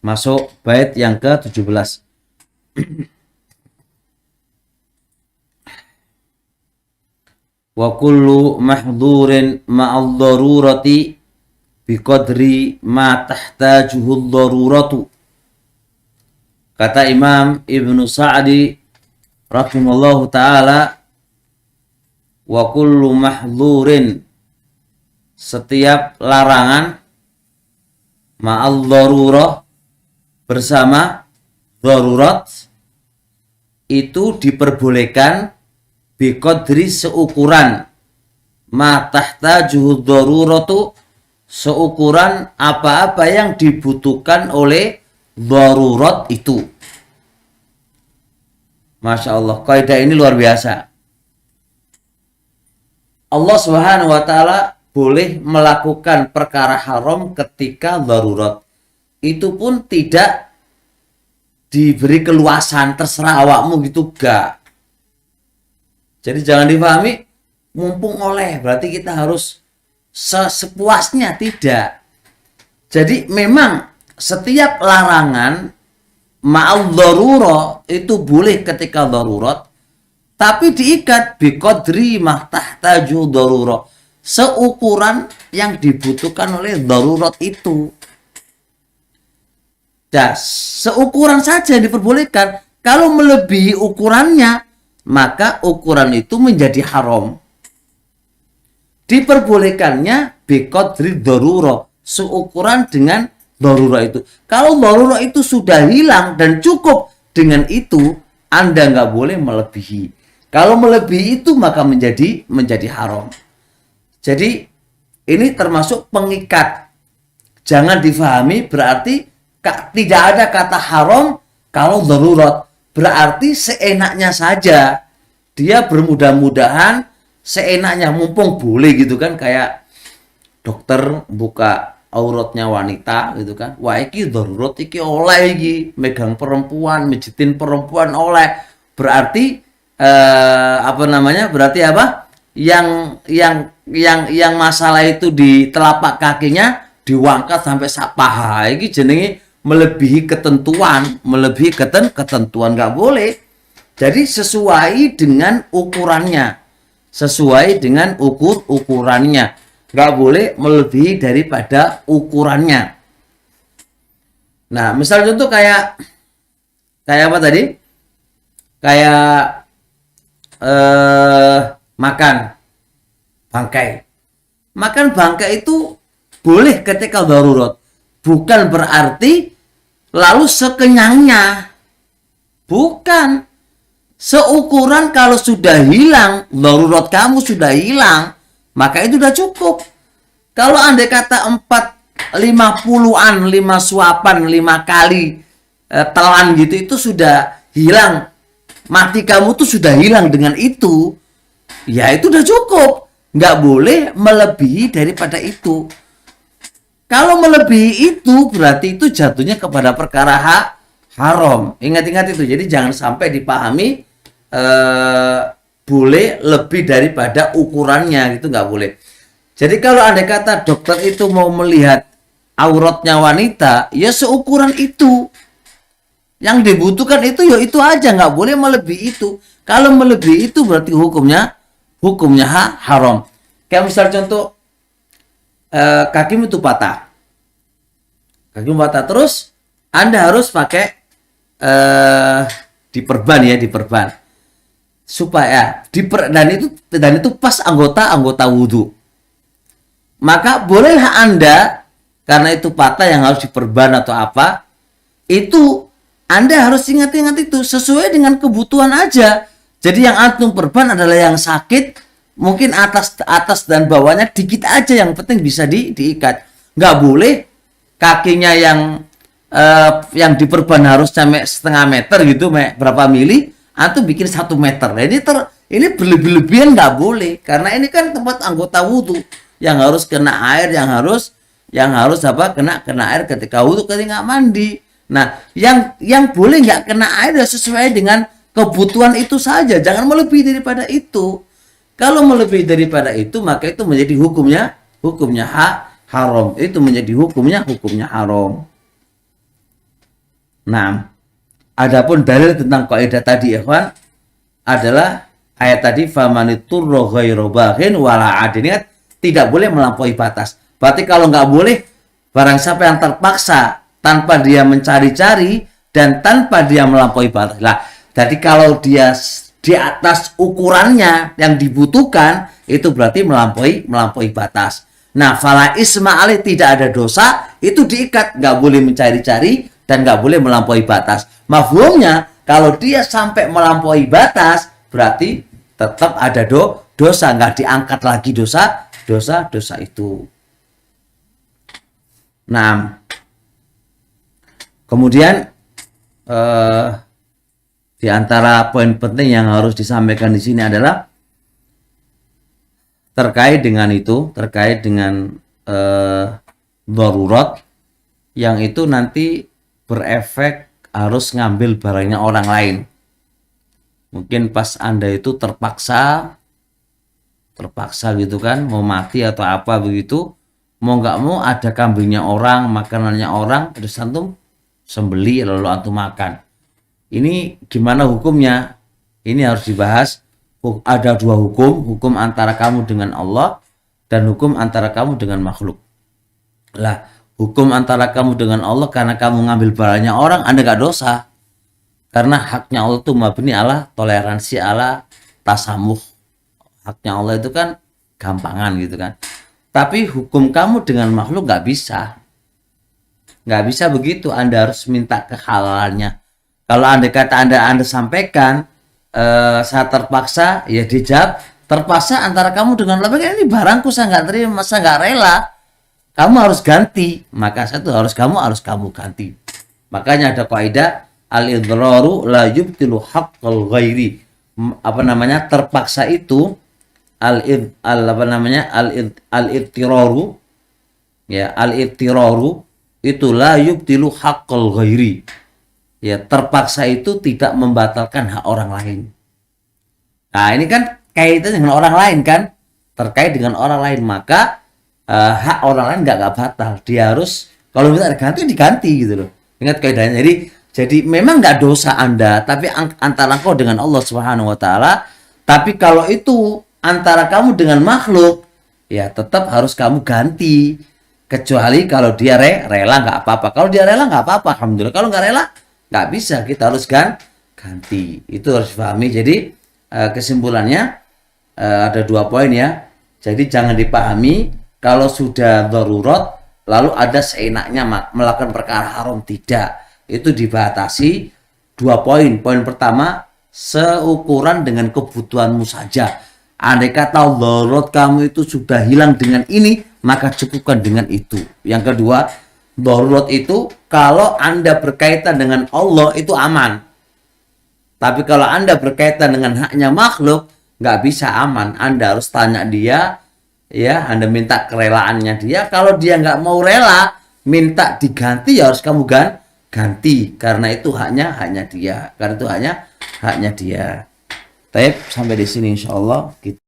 Masuk bait yang ke-17. Wa kullu mahdhurin ma'al darurati biqadri ma tahtajuhu ad-daruratu. Kata Imam Ibnu Sa'di rahimallahu taala, wa kullu mahdhurin, setiap larangan, ma'al darurah, bersama darurat, itu diperbolehkan biqadri, seukuran, ma tahtajuhu daruratu, seukuran apa-apa yang dibutuhkan oleh darurat itu. Masya Allah, kaidah ini luar biasa. Allah Subhanahu wa ta'ala boleh melakukan perkara haram ketika darurat. Itu pun tidak diberi keluasan, terserah awakmu gitu, gak. Jadi jangan dipahami mumpung oleh berarti kita harus sepuasnya, tidak. Jadi memang setiap larangan ma'al darurah itu boleh ketika darurat, tapi diikat biqadri mahtahtaju darurah, seukuran yang dibutuhkan oleh darurat itu. Nah, seukuran saja diperbolehkan. Kalau melebihi ukurannya, maka ukuran itu menjadi haram. Diperbolehkannya biqadri darurah, seukuran dengan darurah itu. Kalau darurah itu sudah hilang dan cukup dengan itu, Anda nggak boleh melebihi. Kalau melebihi itu maka menjadi haram. Jadi ini termasuk pengikat. Jangan difahami berarti tidak ada kata haram kalau darurat. Berarti seenaknya saja. Dia bermudah-mudahan seenaknya, mumpung boleh gitu kan, kayak dokter buka auratnya wanita gitu kan. Wah, iki darurat, iki oleh, iki megang perempuan, mijitin perempuan oleh. Berarti berarti apa? Yang masalah itu di telapak kakinya diwangkat sampai sak paha. Iki jenenge melebihi ketentuan, ketentuan nggak boleh. Jadi sesuai dengan ukurannya, ukurannya, nggak boleh melebihi daripada ukurannya. Nah, misal contoh kayak apa tadi? Kayak makan bangkai itu boleh ketika darurat. Bukan berarti lalu sekenyangnya. Bukan. Seukuran kalau sudah hilang, darurat kamu sudah hilang, maka itu sudah cukup. Kalau andai kata 50-an, 5 suapan, 5 kali telan gitu, itu sudah hilang. Mati kamu tuh sudah hilang dengan itu. Ya itu sudah cukup. Nggak boleh melebihi daripada itu. Kalau melebihi itu berarti itu jatuhnya kepada perkara haram. Ingat-ingat itu. Jadi jangan sampai dipahami boleh lebih daripada ukurannya, gitu nggak boleh. Jadi kalau andai kata dokter itu mau melihat auratnya wanita, ya seukuran itu. Yang dibutuhkan itu ya itu aja, nggak boleh melebihi itu. Kalau melebihi itu berarti hukumnya haram. Kayak misal contoh kakimu itu patah. Kakimu patah terus Anda harus pakai diperban. Supaya dan itu pas anggota wudhu. Maka bolehlah Anda, karena itu patah yang harus diperban atau apa, itu Anda harus ingat-ingat itu sesuai dengan kebutuhan aja. Jadi yang antum perban adalah yang sakit, mungkin atas dan bawahnya dikit aja, yang penting bisa diikat. Nggak boleh kakinya yang diperban harus sampai setengah meter gitu, berapa mili, antum bikin 1 meter. Nah, ini berlebihan, nggak boleh, karena ini kan tempat anggota wudhu yang harus kena air, yang harus kena air ketika wudhu, ketika mandi. Nah, yang boleh nggak kena air sesuai dengan kebutuhan itu saja, jangan melebihi daripada itu. Kalau melebihi daripada itu, maka itu menjadi hukumnya haram. Itu menjadi hukumnya haram. Nah, adapun dalil tentang kaidah tadi ikhwan adalah ayat tadi famaniturra ghairu baghin wala adin, kan tidak boleh melampaui batas. Berarti kalau nggak boleh, barang siapa yang terpaksa tanpa dia mencari-cari dan tanpa dia melampaui batas. Lah, jadi kalau dia di atas ukurannya yang dibutuhkan, itu berarti melampaui batas. Nah, fala isma alih, tidak ada dosa, itu diikat, nggak boleh mencari-cari dan nggak boleh melampaui batas. Mafhumnya, kalau dia sampai melampaui batas, berarti tetap ada dosa, nggak diangkat lagi dosa itu. Nah, kemudian di antara poin penting yang harus disampaikan di sini adalah terkait dengan darurat yang itu nanti berefek harus ngambil barangnya orang lain. Mungkin pas Anda itu terpaksa gitu kan, mau mati atau apa begitu, mau nggak mau ada kambingnya orang, makanannya orang, terus antum sembeli lalu antum makan. Ini gimana hukumnya? Ini harus dibahas. Ada dua hukum antara kamu dengan Allah dan hukum antara kamu dengan makhluk. Lah, hukum antara kamu dengan Allah karena kamu ngambil barangnya orang, Anda nggak dosa. Karena haknya Allah itu mabni ala toleransi, ala tasamuh. Haknya Allah itu kan gampangan gitu kan. Tapi hukum kamu dengan makhluk nggak bisa. Nggak bisa begitu, Anda harus minta kehalalannya. Kalau Anda kata Anda sampaikan, saya terpaksa, ya dijawab, terpaksa antara kamu dengan Allah, ini barangku saya nggak terima, saya nggak rela. Kamu harus ganti, maka satu harus kamu ganti. Makanya ada kaidah al-idraru la yubtilu haqqal ghairi. Terpaksa itu al-ittiraru, ya, al-ittiraru itu la yubtilu haqqal ghairi. Ya, terpaksa itu tidak membatalkan hak orang lain. Nah, ini kan kaitan dengan orang lain kan, terkait dengan orang lain, maka hak orang lain nggak batal. Dia harus, kalau minta diganti gitu loh. Ingat kaidahnya. Jadi memang nggak dosa Anda, tapi antara engkau dengan Allah Subhanahu wa taala. Tapi kalau itu antara kamu dengan makhluk, ya tetap harus kamu ganti. Kecuali kalau dia rela, nggak apa-apa. Kalau dia rela nggak apa-apa, alhamdulillah. Kalau nggak rela nggak bisa, kita harus ganti. Itu harus dipahami. Jadi kesimpulannya ada 2 poin ya. Jadi jangan dipahami kalau sudah darurat lalu ada seenaknya melakukan perkara haram, tidak. Itu dibatasi 2 poin. Poin pertama, seukuran dengan kebutuhanmu saja. Andai kata darurat kamu itu sudah hilang dengan ini, maka cukupkan dengan itu. Yang kedua, darurat itu kalau Anda berkaitan dengan Allah itu aman. Tapi kalau Anda berkaitan dengan haknya makhluk, nggak bisa aman. Anda harus tanya dia, ya, Anda minta kerelaannya dia. Kalau dia nggak mau rela, minta diganti, ya harus kamu ganti. Karena itu haknya dia. Baik, sampai di sini insyaallah kita